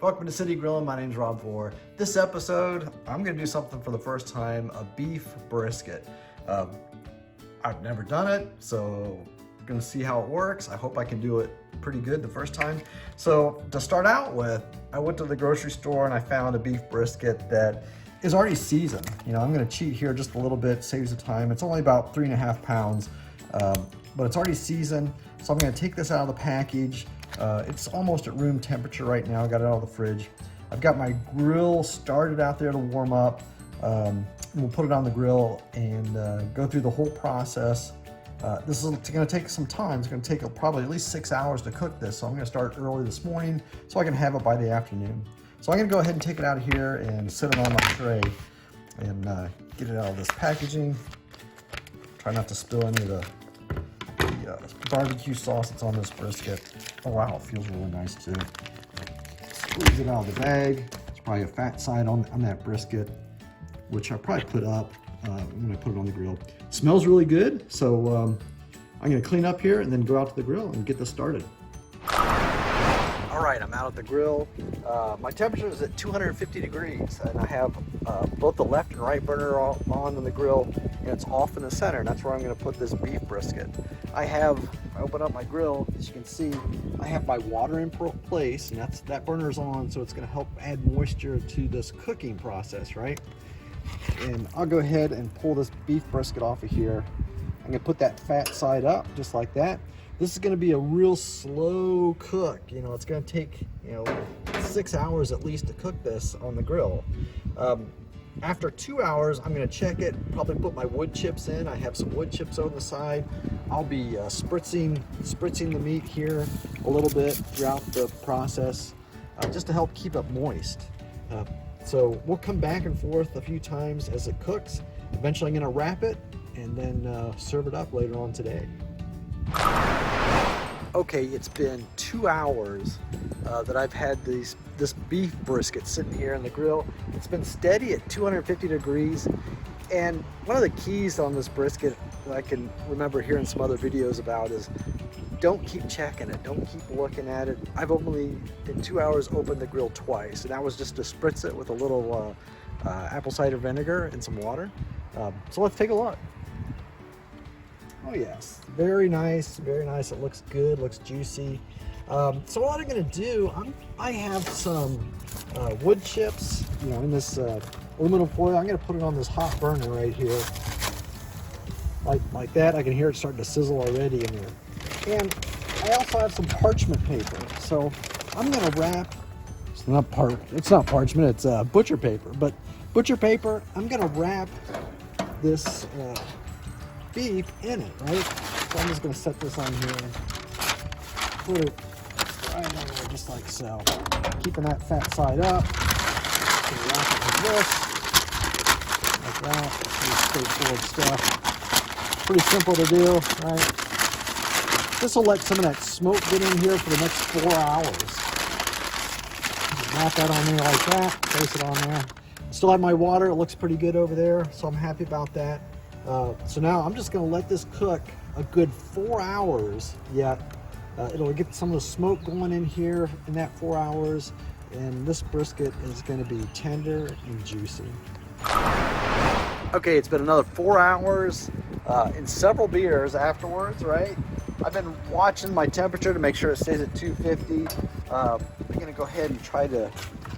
Welcome to City Grillin'. My name's Rob Vore. This episode, I'm gonna do something for the first time, a beef brisket. I've never done it, so I'm gonna see how it works. I hope I can do it pretty good the first time. So to start out with, I went to the grocery store and I found a beef brisket that is already seasoned. You know, I'm gonna cheat here just a little bit, saves the time. It's only about 3.5 pounds, but it's already seasoned. So I'm gonna take this out of the package. It's almost at room temperature right now. I got it out of the fridge. I've got my grill started out there to warm up. We'll put it on the grill and go through the whole process. This is going to take some time. It's going to take probably at least 6 hours to cook this. So I'm going to start early this morning so I can have it by the afternoon. So I'm going to go ahead and take it out of here and sit it on my tray and get it out of this packaging. Try not to spill any of the barbecue sauce that's on this brisket. Oh wow, it feels really nice too. Squeeze it out of the bag. There's probably a fat side on that brisket, which I probably put up when I put it on the grill. It smells really good, so I'm gonna clean up here and then go out to the grill and get this started. All right, I'm out at the grill. My temperature is at 250 degrees, and I have both the left and right burner on in the grill, and it's off in the center, and that's where I'm gonna put this beef brisket. I open up my grill, as you can see, I have my water in place, and that burner's on, so it's gonna help add moisture to this cooking process, right? And I'll go ahead and pull this beef brisket off of here. I'm gonna put that fat side up, just like that. This is gonna be a real slow cook. You know, it's gonna take, 6 hours at least to cook this on the grill. After 2 hours, I'm gonna check it, probably put my wood chips in. I have some wood chips on the side. I'll be spritzing the meat here a little bit throughout the process, just to help keep it moist. So we'll come back and forth a few times as it cooks. Eventually I'm gonna wrap it and then serve it up later on today. Okay, it's been 2 hours that I've had this beef brisket sitting here in the grill. It's been steady at 250 degrees. And one of the keys on this brisket that I can remember hearing some other videos about is don't keep checking it, don't keep looking at it. I've only, in 2 hours, opened the grill twice, and that was just to spritz it with a little apple cider vinegar and some water. So let's take a look. Oh yes, very nice, very nice. It looks good, looks juicy. So what I'm gonna do, I have some wood chips, in this aluminum foil. I'm gonna put it on this hot burner right here, like that. I can hear it starting to sizzle already in there. And I also have some parchment paper. So I'm gonna wrap, it's not parchment, it's butcher paper. But butcher paper, I'm gonna wrap this beef in it, right? So I'm just gonna set this on here, put it right on there just like so. Keeping that fat side up. Gonna wrap it like this, like that. Pretty straightforward stuff. Pretty simple to do, right? This will let some of that smoke get in here for the next 4 hours. Just wrap that on there like that, place it on there. Still have my water, it looks pretty good over there, so I'm happy about that. So now I'm just gonna let this cook a good 4 hours yet. It'll get some of the smoke going in here in that 4 hours, and this brisket is gonna be tender and juicy. Okay, it's been another 4 hours and several beers afterwards, right? I've been watching my temperature to make sure it stays at 250. I'm gonna go ahead and try to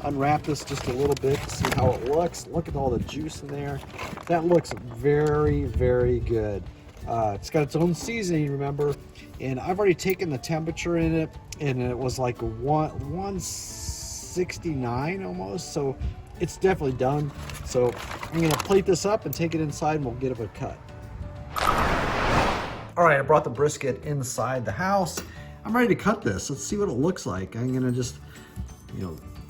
unwrap this just a little bit to see how it looks. Look at all the juice in there. That looks very, very good. It's got its own seasoning, remember, and I've already taken the temperature in it, and it was like 169 almost, so it's definitely done. So I'm gonna plate this up and take it inside, and we'll get it a cut. All right, I brought the brisket inside the house. I'm ready to cut this. Let's see what it looks like. I'm gonna just,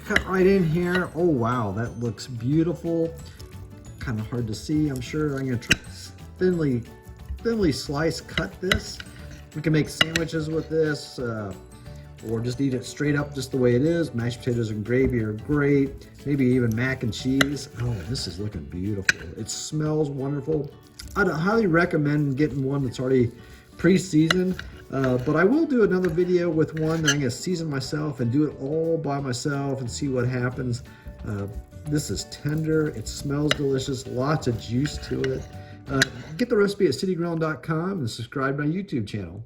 cut right in here. Oh wow, that looks beautiful. Kind of hard to see, I'm sure. I'm gonna try thinly slice cut this. We can make sandwiches with this, or just eat it straight up just the way it is. Mashed potatoes and gravy are great. Maybe even mac and cheese. Oh, this is looking beautiful. It smells wonderful. I'd highly recommend getting one that's already pre-seasoned. But I will do another video with one that I'm going to season myself and do it all by myself and see what happens. This is tender. It smells delicious. Lots of juice to it. Get the recipe at citygrilling.com and subscribe to my YouTube channel.